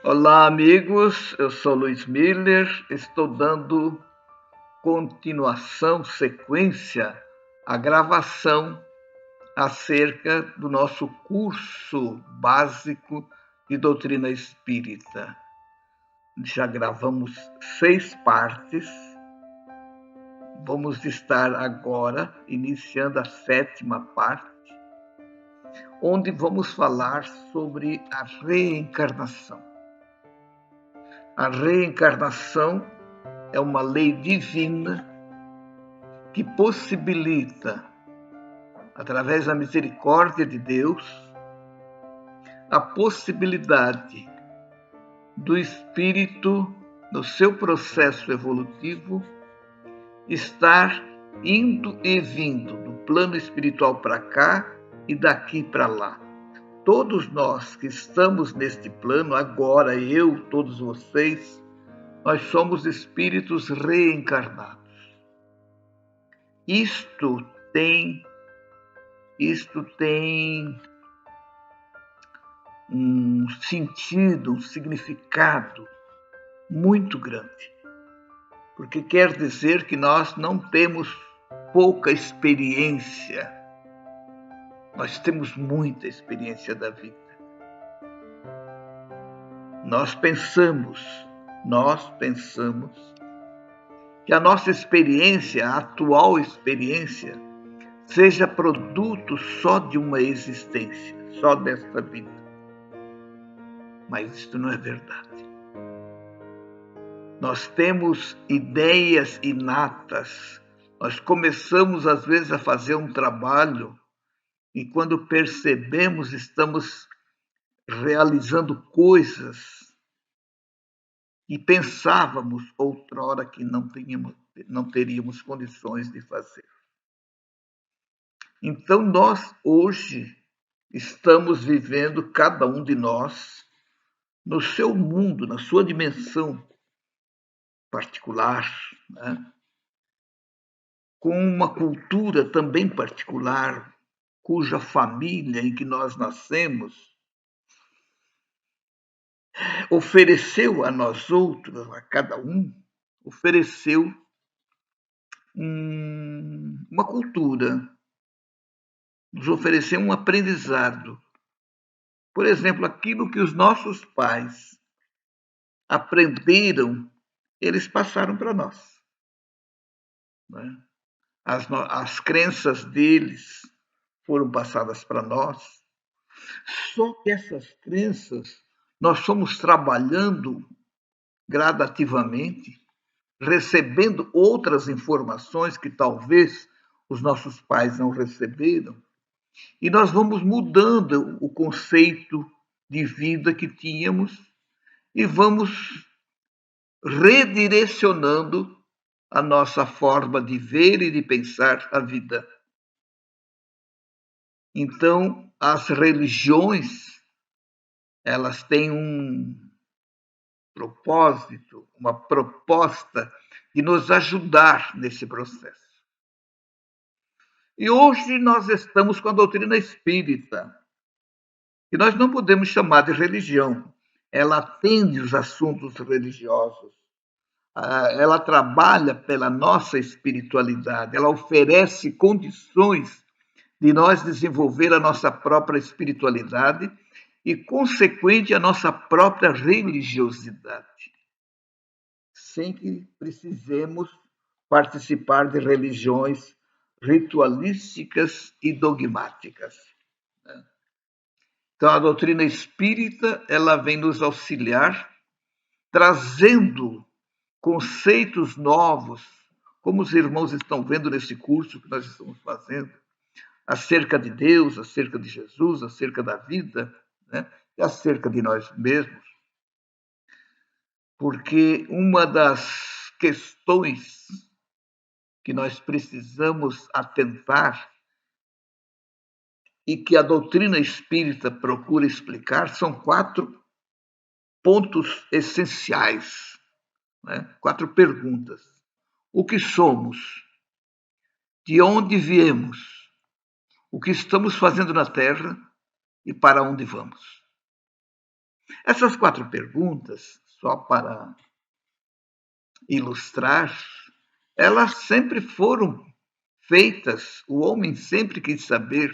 Olá, amigos. Eu sou Luiz Miller. Estou dando continuação, sequência, à gravação acerca do nosso curso básico de doutrina espírita. Já gravamos 6 partes. Vamos estar agora iniciando a 7ª parte, onde vamos falar sobre a reencarnação. A reencarnação é uma lei divina que possibilita, através da misericórdia de Deus, a possibilidade do espírito, no seu processo evolutivo, estar indo e vindo do plano espiritual para cá e daqui para lá. Todos nós que estamos neste plano, agora eu, todos vocês, nós somos espíritos reencarnados. Isto tem um sentido, um significado muito grande, porque quer dizer que nós não temos pouca experiência, nós temos muita experiência da vida. Nós pensamos que a nossa experiência, a atual experiência, seja produto só de uma existência, só desta vida. Mas isto não é verdade. Nós temos ideias inatas. Nós começamos, às vezes, a fazer um trabalho e, quando percebemos, estamos realizando coisas que pensávamos outrora que não teríamos condições de fazer. Então, nós, hoje, estamos vivendo, cada um de nós, no seu mundo, na sua dimensão particular, né? Com uma cultura também particular, cuja família em que nós nascemos ofereceu a nós outros, a cada um, ofereceu uma cultura, nos ofereceu um aprendizado. Por exemplo, aquilo que os nossos pais aprenderam, eles passaram para nós, né? As crenças deles foram passadas para nós. Só que essas crenças nós fomos trabalhando gradativamente, recebendo outras informações que talvez os nossos pais não receberam, e nós vamos mudando o conceito de vida que tínhamos e vamos redirecionando a nossa forma de ver e de pensar a vida. Então, as religiões, elas têm um propósito, uma proposta de nos ajudar nesse processo. E hoje nós estamos com a doutrina espírita, que nós não podemos chamar de religião. Ela atende os assuntos religiosos, ela trabalha pela nossa espiritualidade, ela oferece condições de nós desenvolver a nossa própria espiritualidade e, consequente, a nossa própria religiosidade, sem que precisemos participar de religiões ritualísticas e dogmáticas. Então, a doutrina espírita, ela vem nos auxiliar, trazendo conceitos novos, como os irmãos estão vendo nesse curso que nós estamos fazendo, acerca de Deus, acerca de Jesus, acerca da vida, né? E acerca de nós mesmos. Porque uma das questões que nós precisamos atentar e que a doutrina espírita procura explicar são 4 pontos essenciais, né? 4 perguntas. O que somos? De onde viemos? O que estamos fazendo na Terra e para onde vamos? Essas 4 perguntas, só para ilustrar, elas sempre foram feitas, o homem sempre quis saber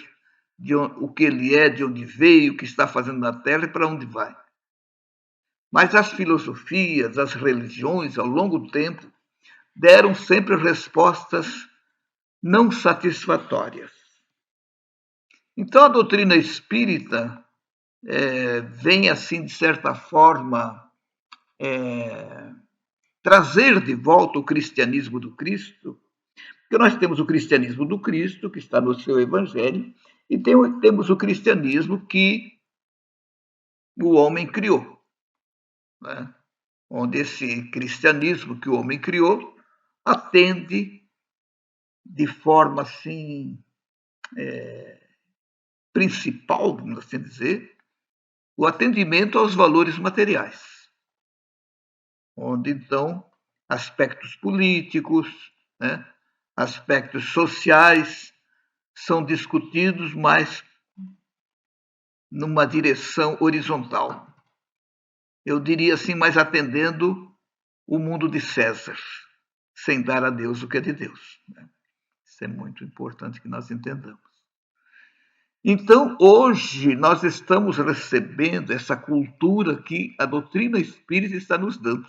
o que ele é, de onde veio, o que está fazendo na Terra e para onde vai. Mas as filosofias, as religiões, ao longo do tempo, deram sempre respostas não satisfatórias. Então, a doutrina espírita vem, assim, de certa forma, trazer de volta o cristianismo do Cristo, porque nós temos o cristianismo do Cristo, que está no seu evangelho, e temos o cristianismo que o homem criou, né? Onde esse cristianismo que o homem criou atende de forma assim principal, vamos assim dizer, o atendimento aos valores materiais, onde então aspectos políticos, né, aspectos sociais são discutidos mais numa direção horizontal. Eu diria assim, mais atendendo o mundo de César, sem dar a Deus o que é de Deus. Isso é muito importante que nós entendamos. Então, hoje, nós estamos recebendo essa cultura que a doutrina espírita está nos dando.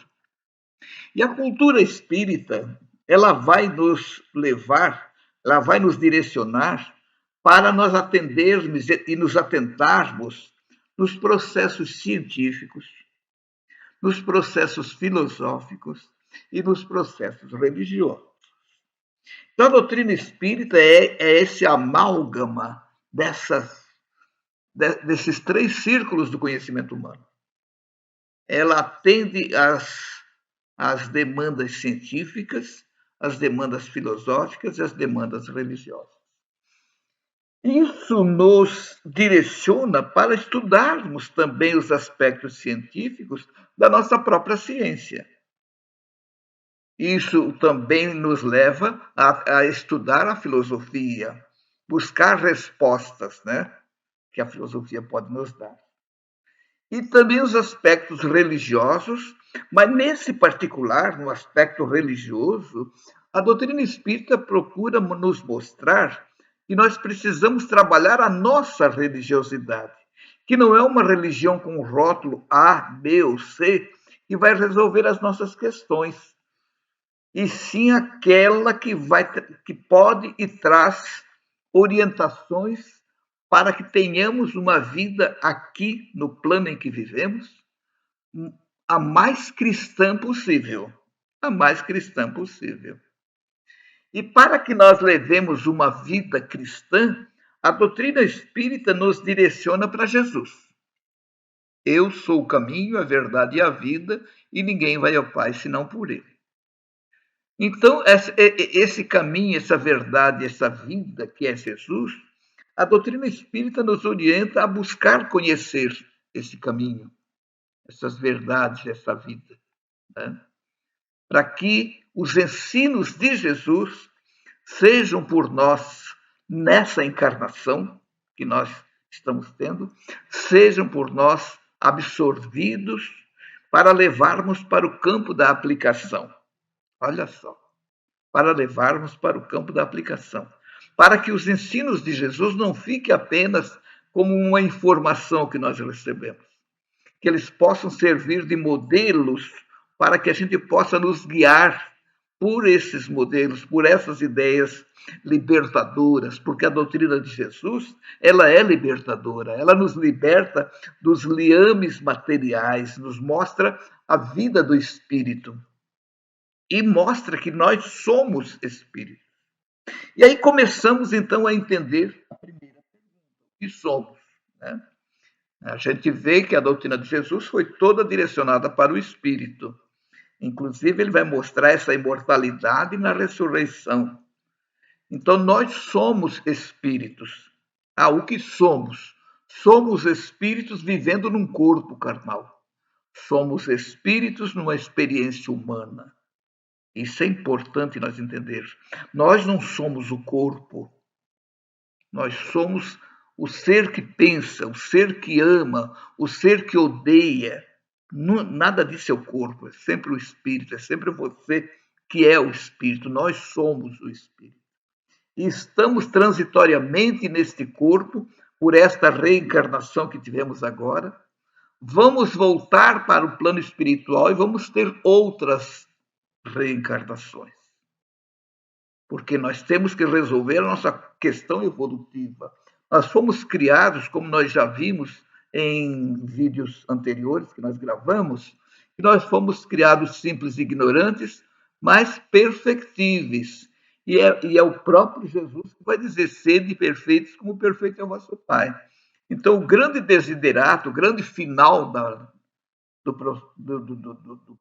E a cultura espírita, ela vai nos levar, ela vai nos direcionar para nós atendermos e nos atentarmos nos processos científicos, nos processos filosóficos e nos processos religiosos. Então, a doutrina espírita é esse amálgama desses 3 círculos do conhecimento humano. Ela atende às demandas científicas, às demandas filosóficas e às demandas religiosas. Isso nos direciona para estudarmos também os aspectos científicos da nossa própria ciência. Isso também nos leva a estudar a filosofia, buscar respostas, né, que a filosofia pode nos dar. E também os aspectos religiosos, mas nesse particular, no aspecto religioso, a doutrina espírita procura nos mostrar que nós precisamos trabalhar a nossa religiosidade, que não é uma religião com rótulo A, B ou C, que vai resolver as nossas questões, e sim aquela que pode e traz orientações para que tenhamos uma vida aqui no plano em que vivemos a mais cristã possível, a mais cristã possível. E para que nós levemos uma vida cristã, a doutrina espírita nos direciona para Jesus. Eu sou o caminho, a verdade e a vida, e ninguém vai ao Pai senão por ele. Então, esse caminho, essa verdade, essa vida que é Jesus, a doutrina espírita nos orienta a buscar conhecer esse caminho, essas verdades, essa vida, né? Para que os ensinos de Jesus sejam por nós, nessa encarnação que nós estamos tendo, sejam por nós absorvidos para levarmos para o campo da aplicação. Olha só, para levarmos para o campo da aplicação. Para que os ensinos de Jesus não fiquem apenas como uma informação que nós recebemos. Que eles possam servir de modelos para que a gente possa nos guiar por esses modelos, por essas ideias libertadoras, porque a doutrina de Jesus, ela é libertadora, ela nos liberta dos liames materiais, nos mostra a vida do espírito e mostra que nós somos espírito. E aí começamos então a entender a primeira pergunta, o que somos, né? A gente vê que a doutrina de Jesus foi toda direcionada para o espírito. Inclusive, ele vai mostrar essa imortalidade na ressurreição. Então, nós somos espíritos. O que somos? Somos espíritos vivendo num corpo carnal. Somos espíritos numa experiência humana. Isso é importante nós entendermos. Nós não somos o corpo. Nós somos o ser que pensa, o ser que ama, o ser que odeia. Nada disso é o corpo, é sempre o espírito, é sempre você que é o espírito. Nós somos o espírito. E estamos transitoriamente neste corpo, por esta reencarnação que tivemos agora. Vamos voltar para o plano espiritual e vamos ter outras reencarnações. Porque nós temos que resolver a nossa questão evolutiva. Nós fomos criados, como nós já vimos em vídeos anteriores que nós gravamos, que nós fomos criados simples e ignorantes, mas perfectíveis. E é o próprio Jesus que vai dizer: sede perfeitos como perfeito é o vosso Pai. Então, o grande desiderato, o grande final do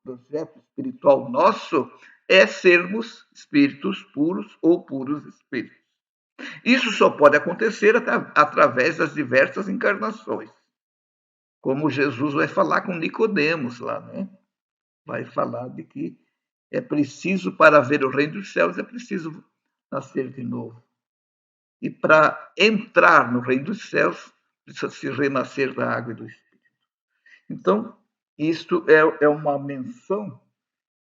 projeto espiritual nosso é sermos espíritos puros ou puros espíritos. Isso só pode acontecer através das diversas encarnações. Como Jesus vai falar com Nicodemos lá, né? Vai falar de que é preciso, para ver o reino dos céus, é preciso nascer de novo. E para entrar no reino dos céus, precisa se renascer da água e do Espírito. Então, isto é uma menção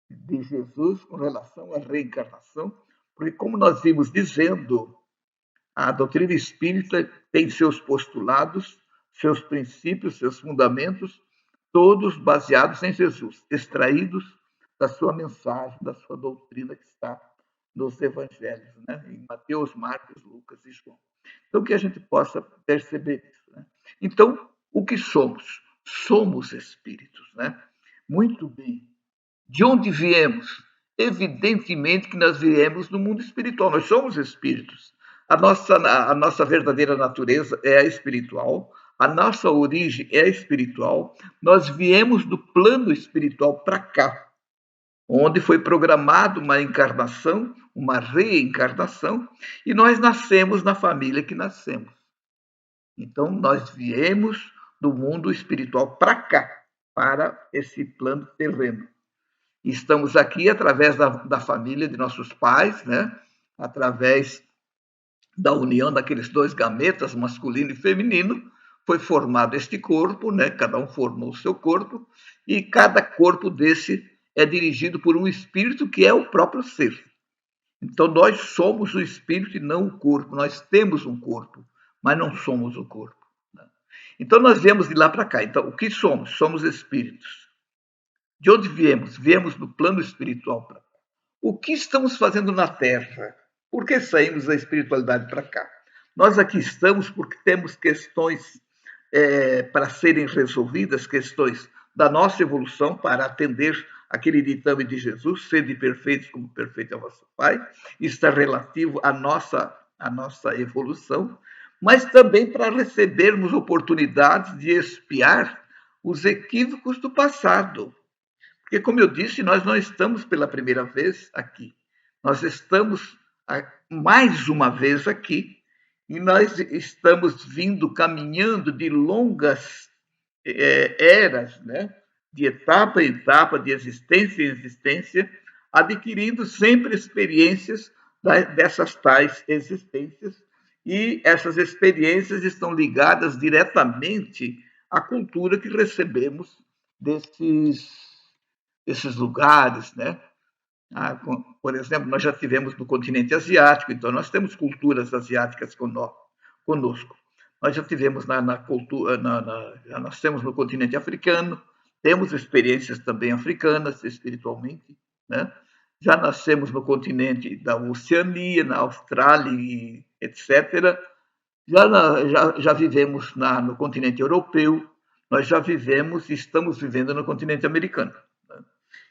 de Jesus com relação à reencarnação, porque, como nós vimos dizendo, a doutrina espírita tem seus postulados, seus princípios, seus fundamentos, todos baseados em Jesus, extraídos da sua mensagem, da sua doutrina que está nos evangelhos, né? Em Mateus, Marcos, Lucas e João. Então, que a gente possa perceber isso. Né? Então, o que somos? Somos espíritos. Né? Muito bem. De onde viemos? Evidentemente que nós viemos do mundo espiritual, nós somos espíritos. A nossa verdadeira natureza é a espiritual, a nossa origem é espiritual, nós viemos do plano espiritual para cá, onde foi programada uma encarnação, uma reencarnação, e nós nascemos na família que nascemos. Então, nós viemos do mundo espiritual para cá, para esse plano terreno. Estamos aqui através da família de nossos pais, né? Através da união daqueles dois gametas, masculino e feminino, foi formado este corpo, né? Cada um formou o seu corpo, e cada corpo desse é dirigido por um espírito que é o próprio ser. Então, nós somos o espírito e não o corpo. Nós temos um corpo, mas não somos o corpo. Né? Então, nós viemos de lá para cá. Então, o que somos? Somos espíritos. De onde viemos? Viemos do plano espiritual para cá. O que estamos fazendo na Terra? Por que saímos da espiritualidade para cá? Nós aqui estamos porque temos questões para serem resolvidas, questões da nossa evolução para atender aquele ditame de Jesus, sede perfeitos como perfeito é o vosso Pai. Isso está relativo à nossa evolução, mas também para recebermos oportunidades de expiar os equívocos do passado. Porque, como eu disse, nós não estamos pela primeira vez aqui. Nós estamos mais uma vez aqui e nós estamos vindo caminhando de longas eras, né? De etapa em etapa, de existência em existência, adquirindo sempre experiências dessas tais existências. E essas experiências estão ligadas diretamente à cultura que recebemos desses lugares, né? Por exemplo, nós já tivemos no continente asiático, então nós temos culturas asiáticas conosco. Nós já tivemos na cultura, já nascemos no continente africano, temos experiências também africanas, espiritualmente, né? Já nascemos no continente da Oceania, na Austrália, etc. Já vivemos no continente europeu, nós já vivemos e estamos vivendo no continente americano.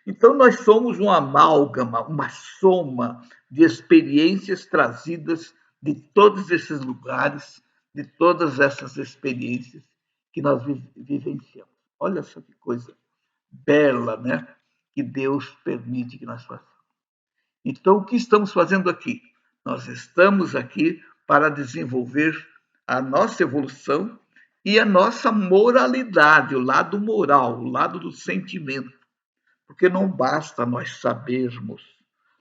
Então, nós somos uma amálgama, uma soma de experiências trazidas de todos esses lugares, de todas essas experiências que nós vivenciamos. Olha só que coisa bela, né? Que Deus permite que nós façamos. Então, o que estamos fazendo aqui? Nós estamos aqui para desenvolver a nossa evolução e a nossa moralidade, o lado moral, o lado do sentimento. Porque não basta nós sabermos,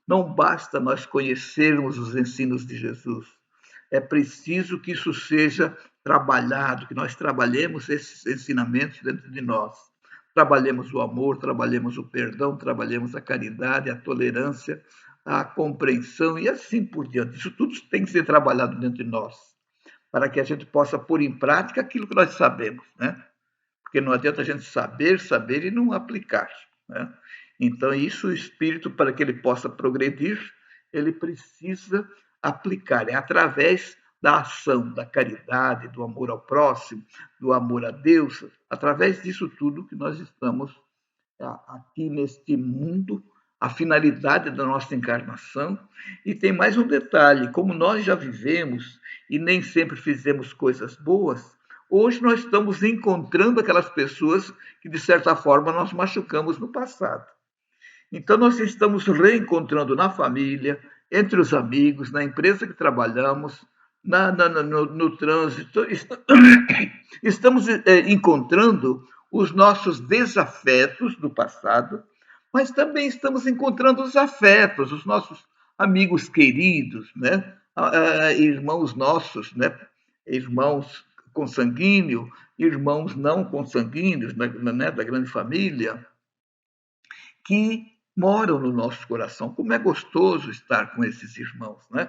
não basta nós conhecermos os ensinos de Jesus. É preciso que isso seja trabalhado, que nós trabalhemos esses ensinamentos dentro de nós. Trabalhemos o amor, trabalhemos o perdão, trabalhemos a caridade, a tolerância, a compreensão e assim por diante. Isso tudo tem que ser trabalhado dentro de nós, para que a gente possa pôr em prática aquilo que nós sabemos, né? Porque não adianta a gente saber, saber e não aplicar, né? Então, isso, o espírito, para que ele possa progredir, ele precisa aplicar, é através da ação, da caridade, do amor ao próximo, do amor a Deus, através disso tudo que nós estamos aqui neste mundo, a finalidade da nossa encarnação. E tem mais um detalhe: como nós já vivemos e nem sempre fizemos coisas boas, hoje nós estamos encontrando aquelas pessoas que, de certa forma, nós machucamos no passado. Então, nós estamos reencontrando na família, entre os amigos, na empresa que trabalhamos, no trânsito. Estamos encontrando os nossos desafetos do passado, mas também estamos encontrando os afetos, os nossos amigos queridos, né? Irmãos nossos, né? Irmãos consanguíneos, irmãos não consanguíneos, né? Da grande família, que moram no nosso coração. Como é gostoso estar com esses irmãos, né?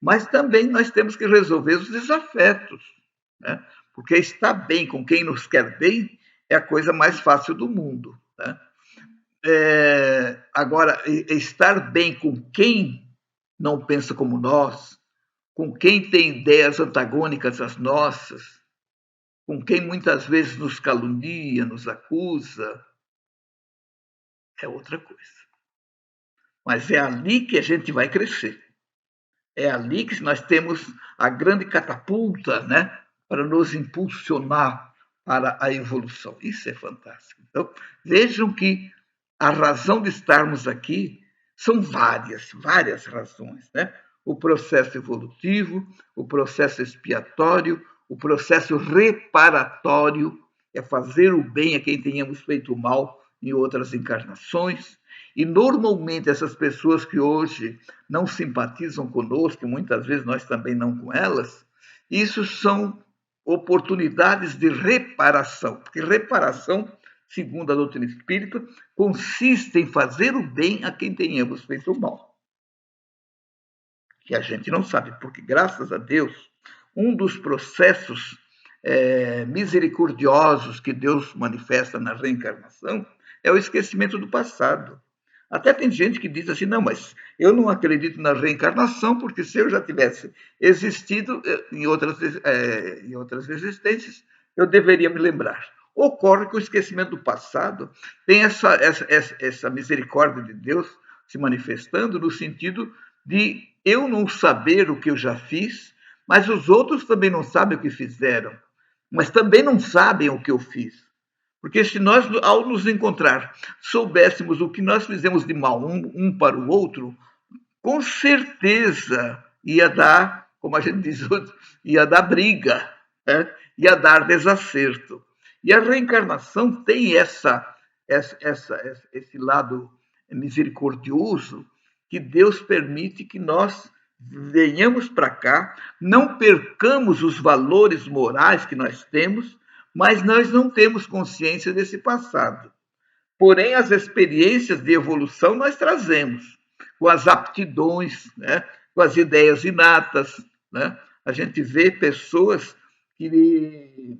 Mas também nós temos que resolver os desafetos, né? Porque estar bem com quem nos quer bem é a coisa mais fácil do mundo, né? Agora, estar bem com quem não pensa como nós, com quem tem ideias antagônicas às nossas, com quem muitas vezes nos calunia, nos acusa, é outra coisa. Mas é ali que a gente vai crescer. É ali que nós temos a grande catapulta, né, para nos impulsionar para a evolução. Isso é fantástico. Então, vejam que a razão de estarmos aqui são várias razões, né? O processo evolutivo, o processo expiatório, o processo reparatório, é fazer o bem a quem tenhamos feito mal em outras encarnações. E normalmente essas pessoas que hoje não simpatizam conosco, e muitas vezes nós também não com elas, isso são oportunidades de reparação, porque reparação, segundo a doutrina espírita, consiste em fazer o bem a quem tenhamos feito o mal. Que a gente não sabe, porque graças a Deus, um dos processos misericordiosos que Deus manifesta na reencarnação é o esquecimento do passado. Até tem gente que diz assim, não, mas eu não acredito na reencarnação, porque se eu já tivesse existido em outras existências, eu deveria me lembrar. Ocorre que o esquecimento do passado tem essa misericórdia de Deus se manifestando no sentido de eu não saber o que eu já fiz, mas os outros também não sabem o que fizeram, mas também não sabem o que eu fiz. Porque se nós, ao nos encontrar, soubéssemos o que nós fizemos de mal um para o outro, com certeza ia dar, como a gente diz, ia dar briga, né? Ia dar desacerto. E a reencarnação tem esse lado misericordioso que Deus permite que nós venhamos para cá, não percamos os valores morais que nós temos, mas nós não temos consciência desse passado. Porém, as experiências de evolução nós trazemos, com as aptidões, né? Com as ideias inatas. Né? A gente vê pessoas que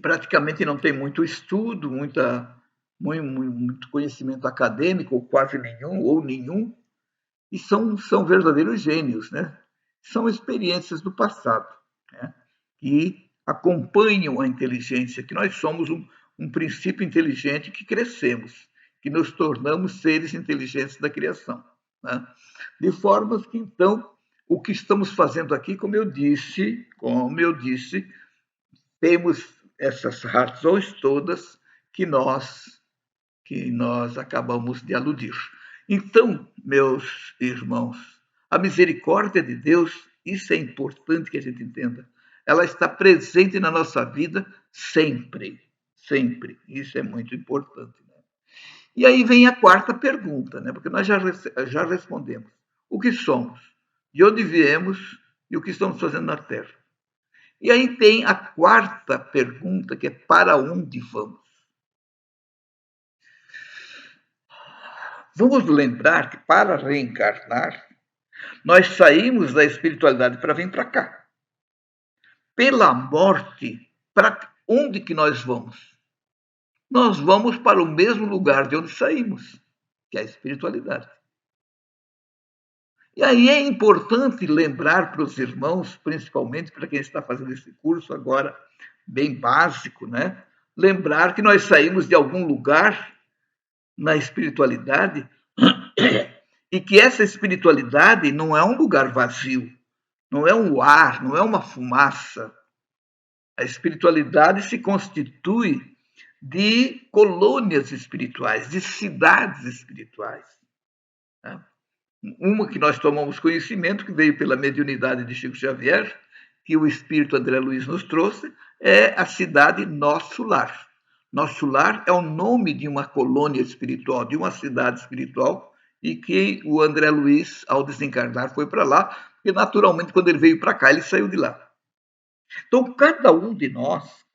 praticamente não têm muito estudo, muito conhecimento acadêmico, ou quase nenhum, ou nenhum, e são verdadeiros gênios, né? São experiências do passado, né? Que acompanham a inteligência, que nós somos um princípio inteligente que crescemos, que nos tornamos seres inteligentes da criação. Né? De forma que, então, o que estamos fazendo aqui, como eu disse, temos essas razões todas que nós acabamos de aludir. Então, meus irmãos, a misericórdia de Deus, isso é importante que a gente entenda, ela está presente na nossa vida sempre, sempre. Isso é muito importante. Né? E aí vem a quarta pergunta, né? Porque nós já respondemos. O que somos? De onde viemos e o que estamos fazendo na Terra. E aí tem a quarta pergunta, que é para onde vamos? Vamos lembrar que para reencarnar, nós saímos da espiritualidade para vir para cá. Pela morte, para onde que nós vamos? Nós vamos para o mesmo lugar de onde saímos, que é a espiritualidade. E aí é importante lembrar para os irmãos, principalmente para quem está fazendo esse curso agora, bem básico, né? Lembrar que nós saímos de algum lugar na espiritualidade e que essa espiritualidade não é um lugar vazio, não é um ar, não é uma fumaça. A espiritualidade se constitui de colônias espirituais, de cidades espirituais. Né? Uma que nós tomamos conhecimento, que veio pela mediunidade de Chico Xavier, que o espírito André Luiz nos trouxe, é a cidade Nosso Lar. Nosso Lar é o nome de uma colônia espiritual, de uma cidade espiritual, e que o André Luiz, ao desencarnar, foi para lá, e naturalmente, quando ele veio para cá, ele saiu de lá. Então, cada um de nós,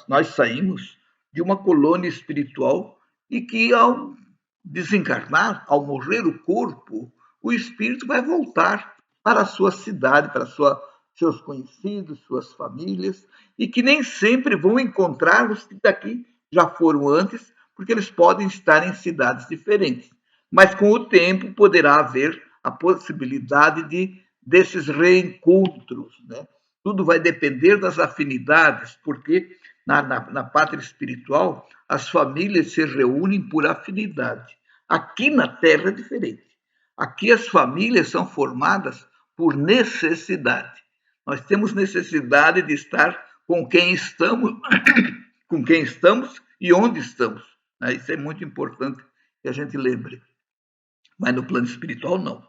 nós saímos de uma colônia espiritual e que, ao desencarnar, ao morrer o corpo, o espírito vai voltar para a sua cidade, para seus conhecidos, suas famílias, e que nem sempre vão encontrar os que daqui já foram antes, porque eles podem estar em cidades diferentes. Mas com o tempo poderá haver a possibilidade desses reencontros, né? Tudo vai depender das afinidades, porque na pátria espiritual as famílias se reúnem por afinidade. Aqui na Terra é diferente. Aqui as famílias são formadas por necessidade. Nós temos necessidade de estar com quem estamos, com quem estamos e onde estamos. Isso é muito importante que a gente lembre. Mas no plano espiritual, não.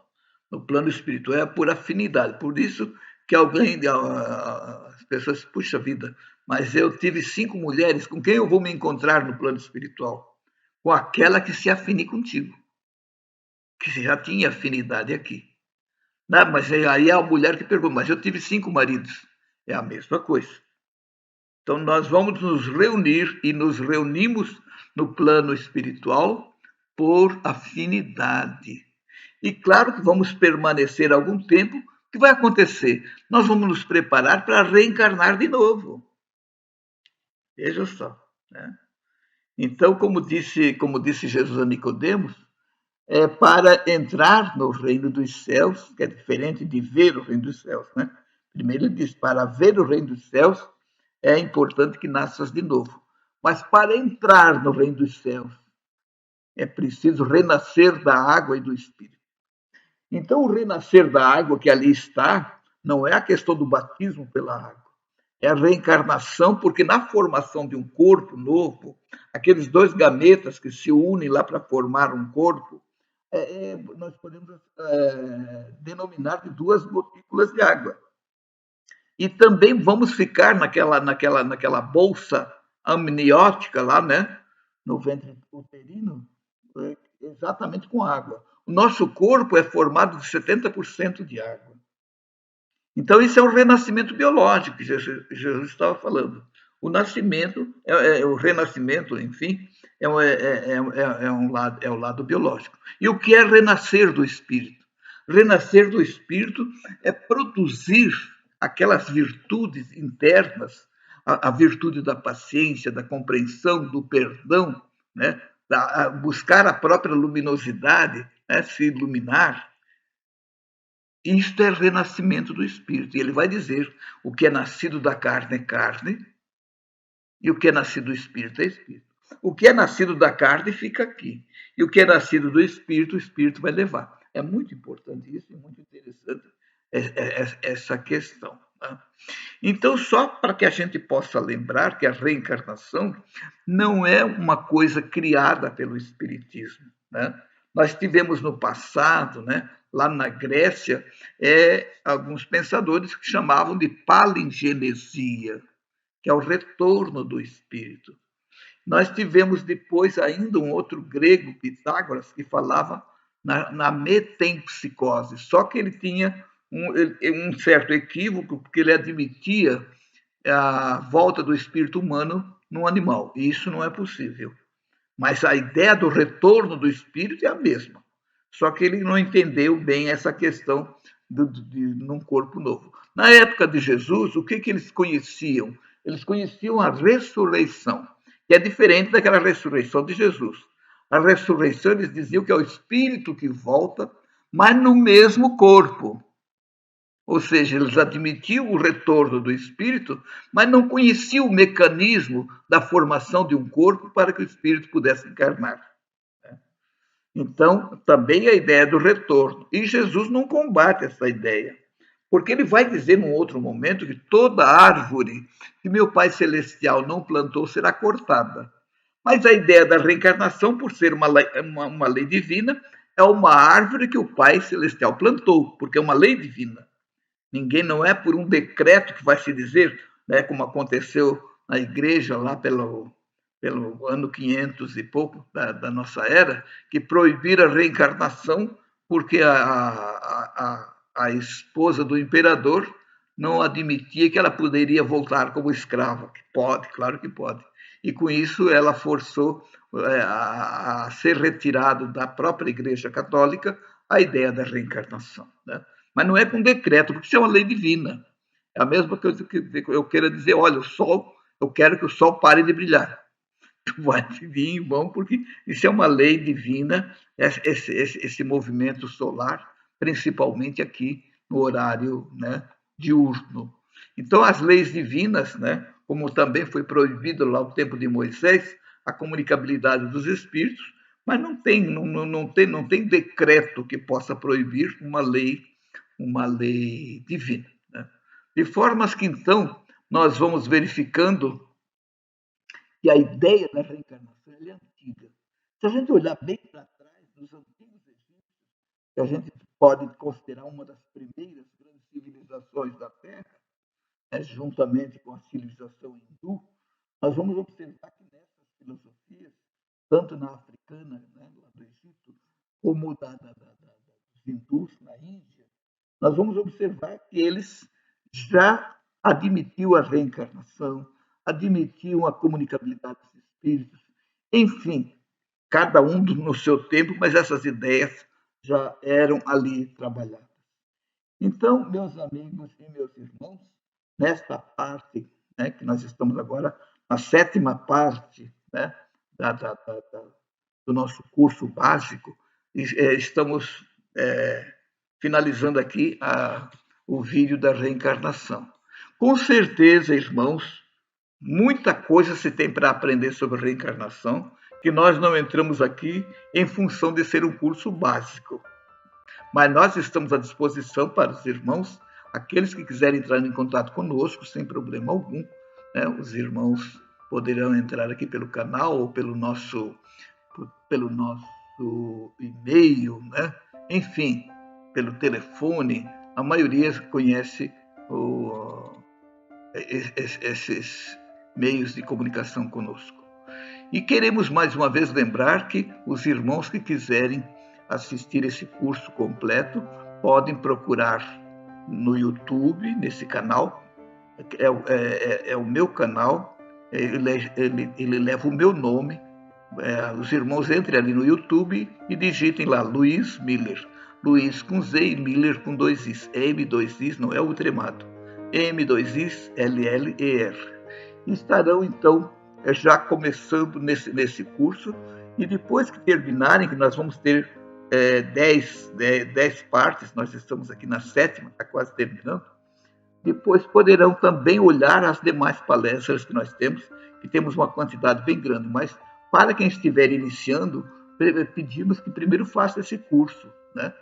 No plano espiritual é por afinidade. Por isso que as pessoas, puxa vida, mas eu tive 5 mulheres, com quem eu vou me encontrar no plano espiritual? Com aquela que se afine contigo, que já tinha afinidade aqui. Não, mas aí é a mulher que pergunta, mas eu tive 5 maridos. É a mesma coisa. Então nós vamos nos reunir e nos reunimos no plano espiritual por afinidade. E claro que vamos permanecer algum tempo. O que vai acontecer? Nós vamos nos preparar para reencarnar de novo. Veja só. Né? Então, como disse Jesus a Nicodemos, para entrar no reino dos céus, que é diferente de ver o reino dos céus. Né? Primeiro ele diz, para ver o reino dos céus, é importante que nasças de novo. Mas para entrar no reino dos céus, é preciso renascer da água e do Espírito. Então, o renascer da água que ali está, não é a questão do batismo pela água. É a reencarnação, porque na formação de um corpo novo, aqueles 2 gametas que se unem lá para formar um corpo, nós podemos denominar de 2 gotículas de água. E também vamos ficar naquela bolsa amniótica lá, né? No ventre uterino, exatamente com água. O nosso corpo é formado de 70% de água. Então, isso é um renascimento biológico que Jesus estava falando. O nascimento, o renascimento, enfim, é o lado biológico. E o que é renascer do espírito? Renascer do espírito é produzir aquelas virtudes internas, a virtude da paciência, da compreensão, do perdão, né? Buscar a própria luminosidade, né? Se iluminar. Isto é renascimento do espírito. E ele vai dizer: o que é nascido da carne é carne, e o que é nascido do espírito é espírito. O que é nascido da carne fica aqui, e o que é nascido do espírito, o espírito vai levar. É muito importante isso e muito interessante essa questão. Né? Então, só para que a gente possa lembrar que a reencarnação não é uma coisa criada pelo Espiritismo. Né? Nós tivemos no passado, né, lá na Grécia, alguns pensadores que chamavam de palingenesia, que é o retorno do espírito. Nós tivemos depois ainda um outro grego, Pitágoras, que falava na metempsicose, só que ele tinha um certo equívoco, porque ele admitia a volta do espírito humano num animal, e isso não é possível. Mas a ideia do retorno do espírito é a mesma. Só que ele não entendeu bem essa questão de num corpo novo. Na época de Jesus, o que eles conheciam? Eles conheciam a ressurreição, que é diferente daquela ressurreição de Jesus. A ressurreição, eles diziam que é o espírito que volta, mas no mesmo corpo. Ou seja, eles admitiam o retorno do espírito, mas não conheciam o mecanismo da formação de um corpo para que o espírito pudesse encarnar. Então, também a ideia do retorno. E Jesus não combate essa ideia, porque ele vai dizer num outro momento que toda árvore que meu Pai Celestial não plantou será cortada. Mas a ideia da reencarnação, por ser uma lei divina, é uma árvore que o Pai Celestial plantou, porque é uma lei divina. Ninguém, não é por um decreto que vai se dizer, né, como aconteceu na igreja lá pelo ano 500 e pouco da nossa era, que proibiram a reencarnação porque a esposa do imperador não admitia que ela poderia voltar como escrava. Que pode, claro que pode. E com isso ela forçou a ser retirado da própria Igreja Católica a ideia da reencarnação, né? Mas não é com decreto, porque isso é uma lei divina. É a mesma coisa que eu queira dizer, olha, o sol, eu quero que o sol pare de brilhar. Vai vir em vão, porque isso é uma lei divina, esse movimento solar, principalmente aqui no horário, né, diurno. Então, as leis divinas, né, como também foi proibido lá no tempo de Moisés, a comunicabilidade dos espíritos, mas não tem decreto que possa proibir uma lei divina, né? De formas que, então, nós vamos verificando que a ideia da reencarnação é antiga. Se a gente olhar bem para trás, nos antigos egípcios, que a gente pode considerar uma das primeiras grandes civilizações da Terra, né, juntamente com a civilização hindu, nós vamos observar que nessas filosofias, tanto na africana, né, lá do Egito, como dos hindus na Índia, nós vamos observar que eles já admitiam a reencarnação, admitiam a comunicabilidade dos espíritos, enfim, cada um no seu tempo, mas essas ideias já eram ali trabalhadas. Então, meus amigos e meus irmãos, nesta parte, né, que nós estamos agora, na sétima parte, né, do nosso curso básico, estamos finalizando aqui o vídeo da reencarnação. Com certeza, irmãos, muita coisa se tem para aprender sobre reencarnação, que nós não entramos aqui em função de ser um curso básico. Mas nós estamos à disposição para os irmãos, aqueles que quiserem entrar em contato conosco, sem problema algum, né? Os irmãos poderão entrar aqui pelo canal ou pelo nosso e-mail, né? Enfim, pelo telefone. A maioria conhece esses meios de comunicação conosco. E queremos mais uma vez lembrar que os irmãos que quiserem assistir esse curso completo podem procurar no YouTube, nesse canal. É o meu canal, ele leva o meu nome. Os irmãos entrem ali no YouTube e digitem lá Luiz Miller. Luiz com Z e Miller com 2 Is. M2 Is, não é o tremado. M2 Is, LLER. E estarão, então, já começando nesse curso. E depois que terminarem, que nós vamos ter 10 partes, nós estamos aqui na 7ª, está quase terminando. Depois poderão também olhar as demais palestras que nós temos, que temos uma quantidade bem grande, mas para quem estiver iniciando, pedimos que primeiro faça esse curso, né?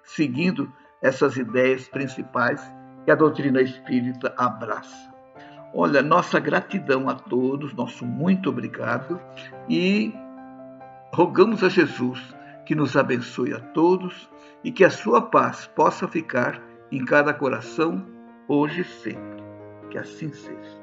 Seguindo essas ideias principais que a doutrina espírita abraça. Olha, nossa gratidão a todos, nosso muito obrigado, e rogamos a Jesus que nos abençoe a todos e que a sua paz possa ficar em cada coração, hoje e sempre. Que assim seja.